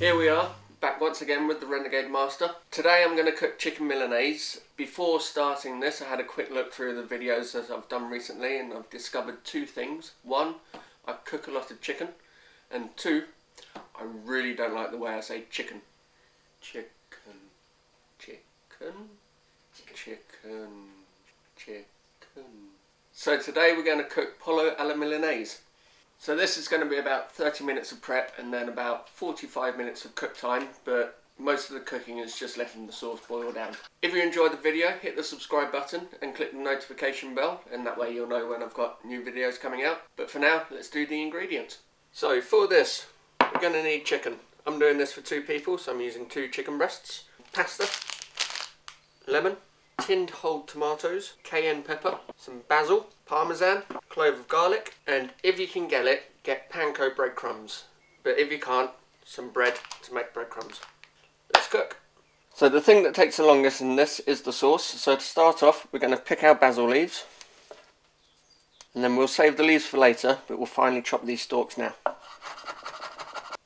Here we are, back once again with the Renegade Master. Today I'm going to cook chicken Milanese. Before starting this, I had a quick look through the videos that I've done recently and I've discovered two things. One, I cook a lot of chicken, and two, I really don't like the way I say chicken. Chicken. So today we're going to cook pollo alla Milanese. So this is going to be about 30 minutes of prep and then about 45 minutes of cook time, but most of the cooking is just letting the sauce boil down. If you enjoyed the video, hit the subscribe button and click the notification bell, and that way you'll know when I've got new videos coming out. But for now, let's do the ingredients. So for this, we're going to need chicken. I'm doing this for 2 people, so I'm using 2 chicken breasts, pasta, lemon, tinned whole tomatoes, cayenne pepper, some basil, parmesan, clove of garlic, and if you can get it, get panko breadcrumbs. But if you can't, some bread to make breadcrumbs. Let's cook. So the thing that takes the longest in this is the sauce. So to start off, we're going to pick our basil leaves, and then we'll save the leaves for later, but we'll finally chop these stalks now.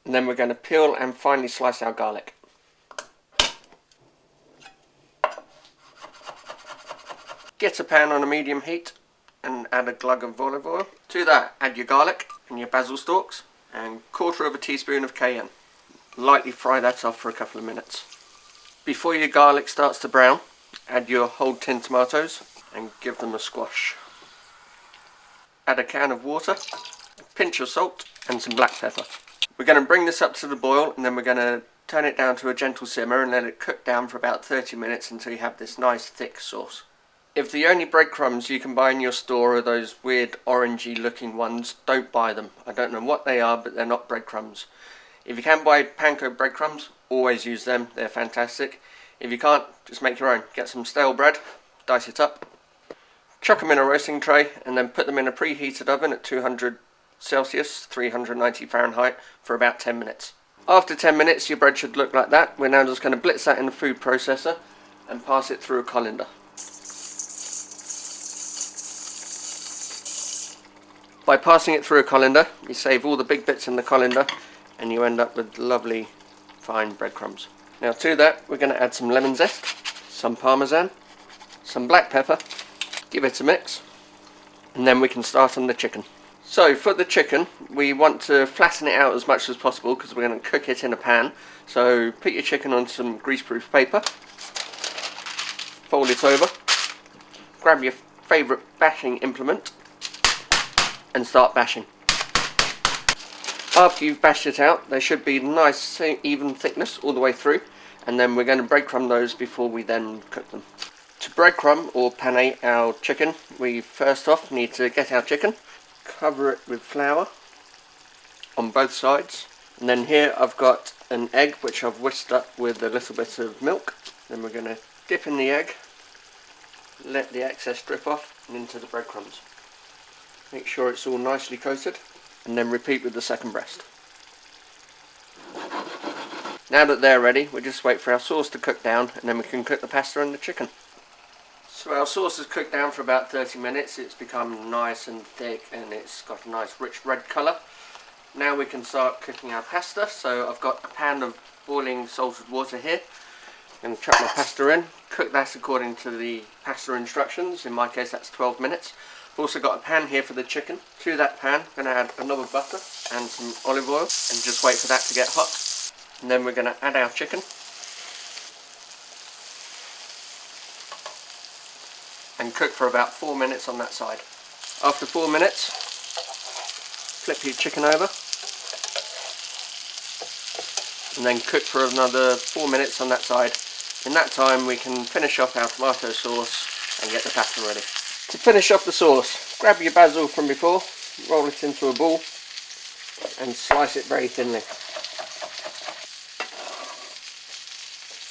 And then we're going to peel and finely slice our garlic. Get a pan on a medium heat and add a glug of olive oil. To that, add your garlic and your basil stalks and 1/4 teaspoon of cayenne. Lightly fry that off for a couple of minutes. Before your garlic starts to brown, add your whole tinned tomatoes and give them a squash. Add a can of water, a pinch of salt and some black pepper. We're going to bring this up to the boil, and then we're going to turn it down to a gentle simmer and let it cook down for about 30 minutes until you have this nice thick sauce. If the only breadcrumbs you can buy in your store are those weird orangey looking ones, don't buy them. I don't know what they are, but they're not breadcrumbs. If you can buy panko breadcrumbs, always use them, they're fantastic. If you can't, just make your own. Get some stale bread, dice it up, chuck them in a roasting tray, and then put them in a preheated oven at 200 Celsius, 390 Fahrenheit for about 10 minutes. After 10 minutes your bread should look like that. We're now just going to blitz that in the food processor and pass it through a colander. By passing it through a colander, you save all the big bits in the colander and you end up with lovely fine breadcrumbs. Now to that, we're going to add some lemon zest, some parmesan, some black pepper, give it a mix, and then we can start on the chicken. So for the chicken, we want to flatten it out as much as possible because we're going to cook it in a pan. So put your chicken on some greaseproof paper, fold it over, grab your favourite bashing implement, and start bashing. After you've bashed it out, they should be nice even thickness all the way through, and then we're going to breadcrumb those before we then cook them. To breadcrumb or pane our chicken, we first off need to get our chicken, cover it with flour on both sides, and then here I've got an egg which I've whisked up with a little bit of milk. Then we're going to dip in the egg, let the excess drip off and into the breadcrumbs. Make sure it's all nicely coated, and then repeat with the second breast. Now that they're ready, we'll just wait for our sauce to cook down, and then we can cook the pasta and the chicken. So our sauce has cooked down for about 30 minutes. It's become nice and thick and it's got a nice rich red colour. Now we can start cooking our pasta. So I've got a pan of boiling salted water here. I'm going to chuck my pasta in, cook that according to the pasta instructions. In my case that's 12 minutes. I've also got a pan here for the chicken. To that pan, I'm going to add a knob of butter and some olive oil and just wait for that to get hot. And then we're going to add our chicken. And cook for about 4 minutes on that side. After 4 minutes, flip your chicken over. And then cook for another 4 minutes on that side. In that time we can finish off our tomato sauce and get the pasta ready. To finish off the sauce, grab your basil from before, roll it into a ball and slice it very thinly.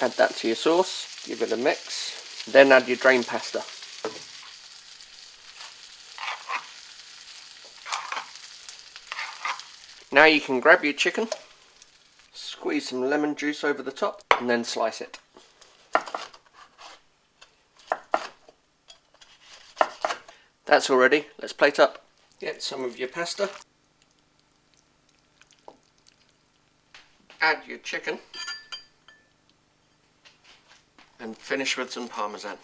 Add that to your sauce, give it a mix, then add your drained pasta. Now you can grab your chicken, squeeze some lemon juice over the top and then slice it. That's all ready, let's plate up. Get some of your pasta add your chicken and finish with some parmesan.